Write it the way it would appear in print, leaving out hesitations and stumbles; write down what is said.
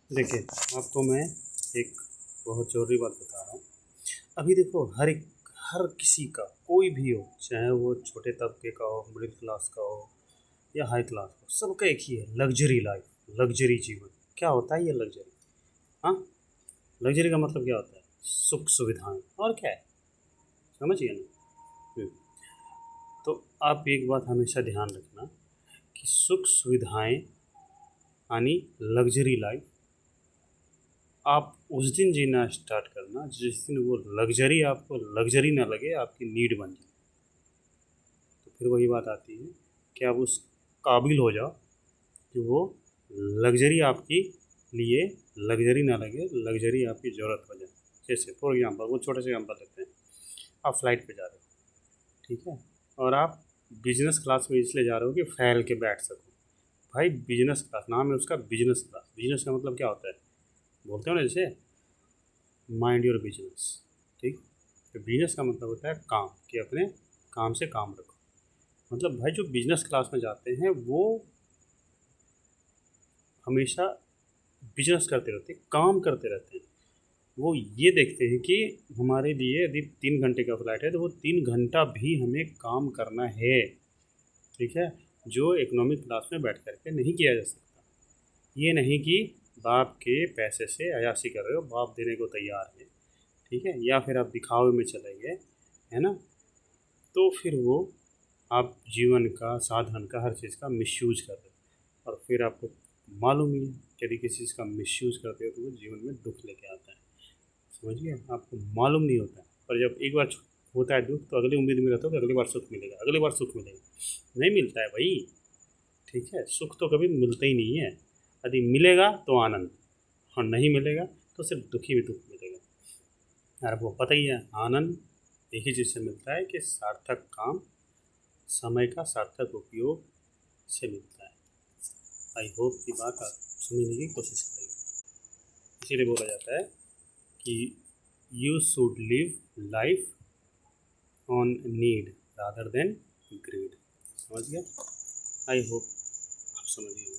देखिए, आपको मैं एक बहुत ज़रूरी बात बता रहा हूँ। अभी देखो हर किसी का कोई भी हो, चाहे वो छोटे तबके का हो, मिडिल क्लास का हो या हाई क्लास का हो, सबका एक ही है, लग्ज़री लाइफ़, लग्ज़री जीवन। क्या होता है ये लग्ज़री? हाँ, लग्ज़री का मतलब क्या होता है? सुख सुविधाएँ और क्या है? समझिए ना? हुँ, तो आप एक बात हमेशा ध्यान रखना कि सुख सुविधाएँ यानी लग्ज़री लाइफ़ आप उस दिन जीना स्टार्ट करना जिस दिन वो लग्ज़री आपको लग्ज़री ना लगे, आपकी नीड बन जाए। तो फिर वही बात आती है कि आप उस काबिल हो जाओ कि वो लग्ज़री आपके लिए लग्ज़री ना लगे, लग्ज़री आपकी ज़रूरत हो जाए। जैसे फॉर एग्ज़ाम्पल वो छोटे से एग्ज़ाम्पल लेते हैं, आप फ्लाइट पे जा रहे हो, ठीक है? और आप बिज़नेस क्लास में इसलिए जा रहे हो कि फैल के बैठ सको। भाई बिज़नेस क्लास, नाम है उसका बिज़नेस क्लास। बिज़नेस का मतलब क्या होता है? बोलते हो ना जैसे माइंड योर बिजनेस, ठीक। तो बिजनेस का मतलब होता है काम, कि अपने काम से काम रखो। मतलब भाई जो बिजनेस क्लास में जाते हैं वो हमेशा बिजनेस करते रहते हैं, काम करते रहते हैं। वो ये देखते हैं कि हमारे लिए यदि 3 घंटे का फ्लाइट है तो वो 3 घंटा भी हमें काम करना है, ठीक है, जो इकोनॉमिक क्लास में बैठ करके नहीं किया जा सकता। ये नहीं कि बाप के पैसे से अयाशी कर रहे हो, बाप देने को तैयार है, ठीक है, या फिर आप दिखावे में चले गए, है ना? तो फिर वो आप जीवन का साधन का हर चीज़ का मिसयूज कर रहे हो, और फिर आपको मालूम ही है कि यदि किसी चीज़ का मिसयूज करते हो तो वो जीवन में दुख लेके आता है। समझ गए? आपको मालूम नहीं होता है, और जब एक बार होता है दुख तो अगली उम्मीद में रहता हो कि अगली बार सुख मिलेगा, अगली बार सुख मिलेगा। नहीं मिलता है भाई, ठीक है? सुख तो कभी मिलता ही नहीं है। यदि मिलेगा तो आनंद, और नहीं मिलेगा तो सिर्फ दुख ही दुख मिलेगा। और आपको पता ही है, आनंद एक ही चीज़ से मिलता है कि सार्थक काम, समय का सार्थक उपयोग से मिलता है। आई होप की बात आप समझने की कोशिश करेंगे। इसीलिए बोला जाता है कि you should live life on need rather than greed. समझ गया? आई होप आप समझ गए।